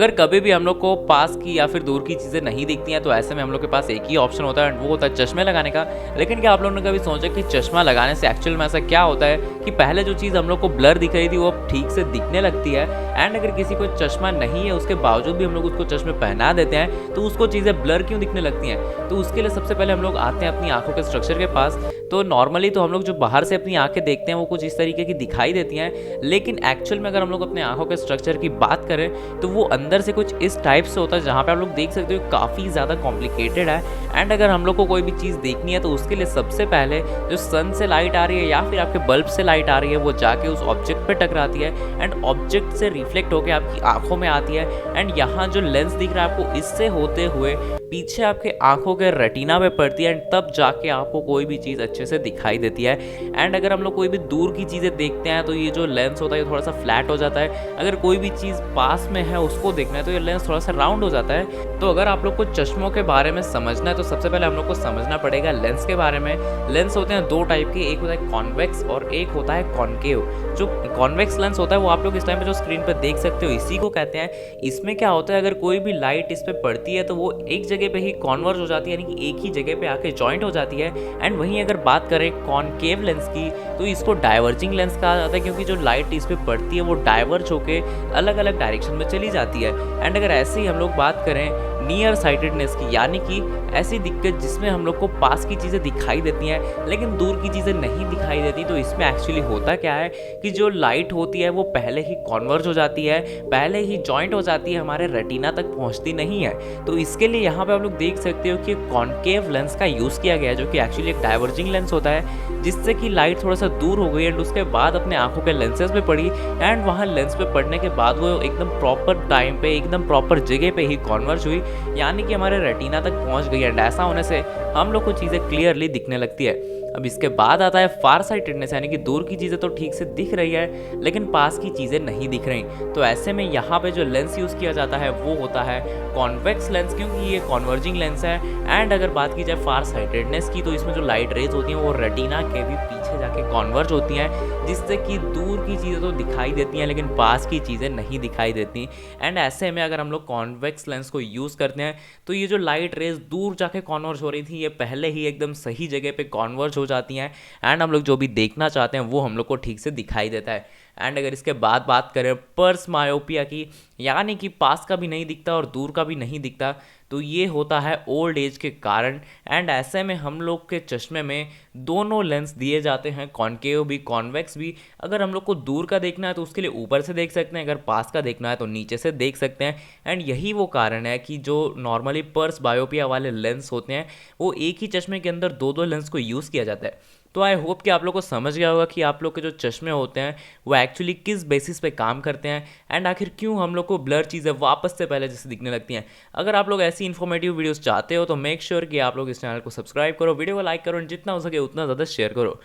अगर कभी भी हम लोग को पास की या फिर दूर की चीज़ें नहीं दिखती हैं तो ऐसे में हम लोग के पास एक ही ऑप्शन होता है, वो होता है चश्मे लगाने का। लेकिन क्या आप लोगों ने कभी सोचा कि चश्मा लगाने से एक्चुअल में ऐसा क्या होता है कि पहले जो चीज़ हम लोग को ब्लर दिख रही थी वो अब ठीक से दिखने लगती है। एंड अगर किसी को चश्मा नहीं है उसके बावजूद भी हम लोग उसको चश्मे पहना देते हैं तो उसको चीज़ें ब्लर क्यों दिखने लगती हैं? तो उसके लिए सबसे पहले हम लोग आते हैं अपनी आँखों के स्ट्रक्चर के पास। तो नॉर्मली तो हम लोग जो बाहर से अपनी आँखें देखते हैं वो कुछ इस तरीके की दिखाई देती हैं, लेकिन एक्चुअल में अगर हम लोग अपने आँखों के स्ट्रक्चर की बात करें तो वो अंदर से कुछ इस टाइप से होता है जहाँ पे आप लोग देख सकते हो काफ़ी ज़्यादा कॉम्प्लिकेटेड है। एंड अगर हम लोग को कोई भी चीज़ देखनी है तो उसके लिए सबसे पहले जो सन से लाइट आ रही है या फिर आपके बल्ब से लाइट आ रही है वो जाके उस ऑब्जेक्ट पे टकराती है एंड ऑब्जेक्ट से रिफ्लेक्ट होकर आपकी आंखों में आती है। एंड यहाँ जो लेंस दिख रहा है आपको इससे होते हुए पीछे आपके आंखों के रेटिना पे पड़ती है एंड तब जाके आपको कोई भी चीज़ अच्छे से दिखाई देती है। एंड अगर हम लोग कोई भी दूर की चीज़ें देखते हैं तो ये जो लेंस होता है ये थोड़ा सा फ्लैट हो जाता है। अगर कोई भी चीज़ पास में है उसको देखना है तो ये लेंस थोड़ा सा राउंड हो जाता है। तो अगर आप लोग को चश्मों के बारे में समझना है तो सबसे पहले हम लोग को समझना पड़ेगा लेंस के बारे में। लेंस होते हैं दो टाइप के, एक होता है कॉन्वेक्स और एक होता है कॉनकेव। जो कॉन्वेक्स लेंस होता है वो आप लोग इस टाइम पे जो स्क्रीन पे देख सकते हो इसी को कहते हैं। इसमें क्या होता है अगर कोई भी लाइट इस पे पड़ती है तो वो एक जगह पे ही कॉन्वर्ज हो जाती है, यानी कि एक ही जगह पे आके जॉइंट हो जाती है। एंड वहीं अगर बात करें कॉनकेव लेंस की तो इसको डाइवर्जिंग लेंस कहा जाता है, क्योंकि जो लाइट इस पे पड़ती है वो डाइवर्ज होके अलग अलग डायरेक्शन में चली जाती है। एंड अगर ऐसे ही हम लोग बात करें नियर साइटेडनेस की, यानी कि ऐसी दिक्कत जिसमें हम लोग को पास की चीज़ें दिखाई देती हैं लेकिन दूर की चीज़ें नहीं दिखाई देती, तो इसमें एक्चुअली होता क्या है कि जो लाइट होती है वो पहले ही कॉन्वर्ज हो जाती है, पहले ही जॉइंट हो जाती है, हमारे रेटिना तक पहुंचती नहीं है। तो इसके लिए यहाँ पे आप लोग देख सकते हो कि कॉनकेव लेंस का यूज़ किया गया है, जो कि एक्चुअली एक डाइवर्जिंग लेंस होता है, जिससे कि लाइट थोड़ा सा दूर हो गई एंड उसके बाद अपने आंखों के लेंसेज पे पड़ी एंड वहाँ लेंस पे पड़ने के बाद वो एकदम प्रॉपर टाइम पे एकदम प्रॉपर जगह पे ही कॉन्वर्ज हुई, यानी कि हमारे रेटिना तक पहुंच गई। एंड ऐसा होने से हम लोग को चीज़ें क्लियरली दिखने लगती है। अब इसके बाद आता है फार साइटेडनेस, यानी कि दूर की चीज़ें तो ठीक से दिख रही है लेकिन पास की चीज़ें नहीं दिख रही। तो ऐसे में यहाँ पे जो लेंस यूज़ किया जाता है वो होता है कॉन्वेक्स लेंस, क्योंकि ये कॉन्वर्जिंग लेंस है। एंड अगर बात की जाए फार साइटेडनेस की तो इसमें जो लाइट रेज होती हैं वो रेटिना के भी पीछे जाके कॉन्वर्ज होती हैं, जिससे कि दूर की चीज़ें तो दिखाई देती हैं लेकिन पास की चीज़ें नहीं दिखाई देती। एंड ऐसे में अगर हम लोग कॉन्वेक्स लेंस को यूज़ करते हैं तो ये जो लाइट रेज दूर जाके कॉन्वर्ज हो रही थी ये पहले ही एकदम सही जगह पे कॉन्वर्ज हो जाती हैं एंड हम लोग जो भी देखना चाहते हैं वो हम लोग को ठीक से दिखाई देता है। एंड अगर इसके बाद बात करें पर्स मायोपिया की, यानी कि पास का भी नहीं दिखता और दूर का भी नहीं दिखता, तो ये होता है ओल्ड एज के कारण। एंड ऐसे में हम लोग के चश्मे में दोनों लेंस दिए जाते हैं, कॉनकेव भी कॉन्वेक्स भी। अगर हम लोग को दूर का देखना है तो उसके लिए ऊपर से देख सकते हैं, अगर पास का देखना है तो नीचे से देख सकते हैं। एंड यही वो कारण है कि जो नॉर्मली पर्स बायोपिया वाले लेंस होते हैं वो एक ही चश्मे के अंदर दो दो लेंस को यूज़ किया जाता है। तो आई होप कि आप लोग को समझ गया होगा कि आप लोग के जो चश्मे होते हैं वो एक्चुअली किस बेसिस पे काम करते हैं एंड आखिर क्यों हम लोग को ब्लर चीज़ें वापस से पहले जैसे दिखने लगती हैं। अगर आप लोग ऐसी इन्फॉर्मेटिव वीडियोस चाहते हो तो मेक श्योर कि आप लोग इस चैनल को सब्सक्राइब करो, वीडियो को लाइक करो और जितना हो सके उतना ज़्यादा शेयर करो।